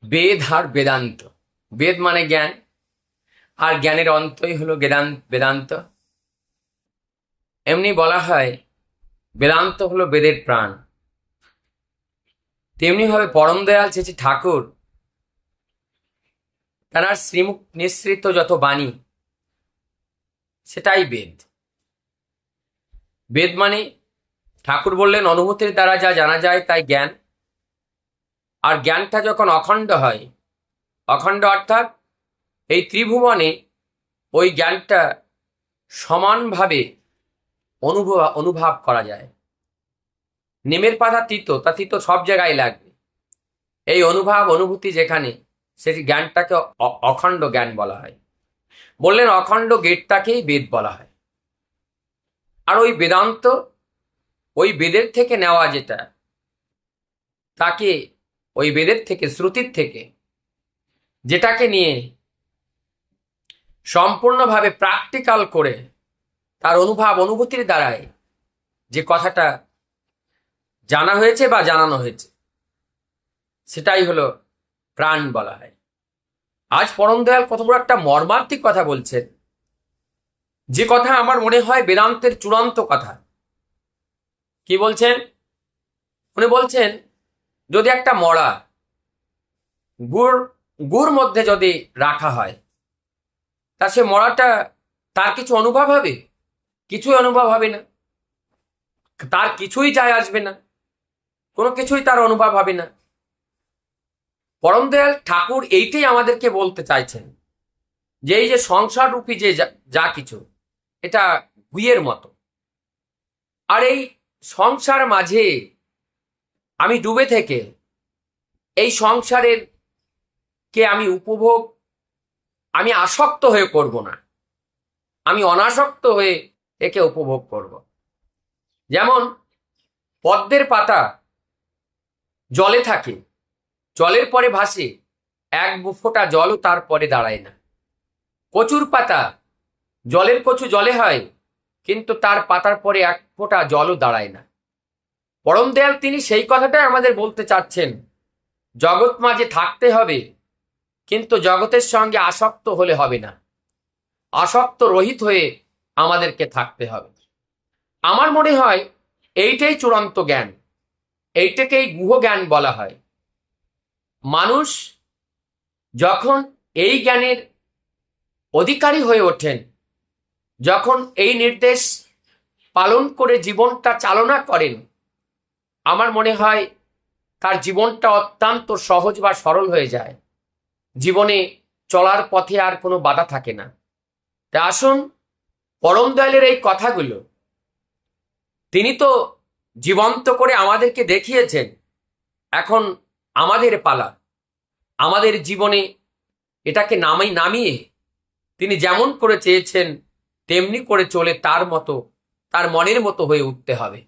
বেদ আর বেদান্ত। বেদ মানে জ্ঞান, আর জ্ঞানের অন্তই হলো বেদান্ত। এমনি বলা হয় বেদান্ত হলো বেদের প্রাণ। তেমনি ভাবে পরম দয়াল শ্রী ঠাকুর তার শ্রীমুখ নিঃসৃত যত বাণী, সেটাই বেদ। বেদ মানে ঠাকুর বললেন অনুভূতির দ্বারা যা জানা যায় তাই জ্ঞান। আর জ্ঞানটা যখন অখণ্ড হয়, অখণ্ড অর্থাৎ এই ত্রিভুবনে ওই জ্ঞানটা সমানভাবে অনুভব করা যায়। নিমের পাতা তিতো, তা তিতো সব জায়গায় লাগবে। এই অনুভূতি যেখানে, সেটি জ্ঞানটাকে অখণ্ড জ্ঞান বলা হয়। বললেন অখণ্ড গেটটাকেই বেদ বলা হয়। আর ওই বেদান্ত, ওই বেদের থেকে নেওয়া যেটা, তাকে ওই বেদের থেকে, শ্রুতির থেকে, যেটাকে নিয়ে সম্পূর্ণভাবে প্র্যাকটিক্যাল করে তার অনুভূতির দ্বারাই যে কথাটা জানা হয়েছে বা জানানো হয়েছে, সেটাই হলো প্রাণ বলা হয়। আজ পরম দয়াল কত বড় একটা মর্মান্তিক কথা বলছেন, যে কথা আমার মনে হয় বেদান্তের চূড়ান্ত কথা। কি বলছেন? উনি বলছেন যদি একটা মড়া গুড় মধ্যে যদি রাখা হয়, তা সে মড়াটা, তার কিছু অনুভব হবে? কিছুই অনুভব হবে না, তার কিছুই যায় আসবে না, কোনো কিছুই তার অনুভব হবে না। পরম দয়াল ঠাকুর এইটাই আমাদেরকে বলতে চাইছেন, যে এই যে সংসার রূপী যে যা কিছু, এটা গুইয়ের মতো। আর এই সংসার মাঝে আমি ডুবে থেকে এই সংসারের কে আমি উপভোগ, আমি আসক্ত হয়ে করব না, আমি অনাসক্ত হয়ে একে উপভোগ করব। যেমন পদ্মের পাতা জলে থাকে, জলের পরে ভাসে, এক ফোঁটা জলও তারপরে দাঁড়ায় না। কচুর পাতা, জলের কচু জলে হয়, কিন্তু তার পাতার পরে এক ফোঁটা জলও দাঁড়ায় না। পরম দয়াল তিনি সেই কথাটাই আমাদের বলতে চাচ্ছেন, জগৎ মাঝে থাকতে হবে, কিন্তু জগতের সঙ্গে আসক্ত হলে হবে না, আসক্ত রহিত হয়ে আমাদেরকে থাকতে হবে। আমার মনে হয় এইটাই চূড়ান্ত জ্ঞান, এইটাকেই গুহ জ্ঞান বলা হয়। মানুষ যখন এই জ্ঞানের অধিকারী হয়ে ওঠেন, যখন এই নির্দেশ পালন করে জীবনটা চালনা করেন, আমার মনে হয় তার জীবনটা অত্যন্ত সহজ বা সরল হয়ে যায়। জীবনে চলার পথে আর কোনো বাধা থাকে না। তাই আসুন, পরম দয়ালের এই কথাগুলো তিনি তো জীবন্ত করে আমাদেরকে দেখিয়েছেন। এখন আমাদের পালা, আমাদের জীবনে এটাকে নামিয়ে তিনি যেমন করে চেয়েছেন তেমনি করে চলে তার মতো, তার মনের মতো হয়ে উঠতে হবে।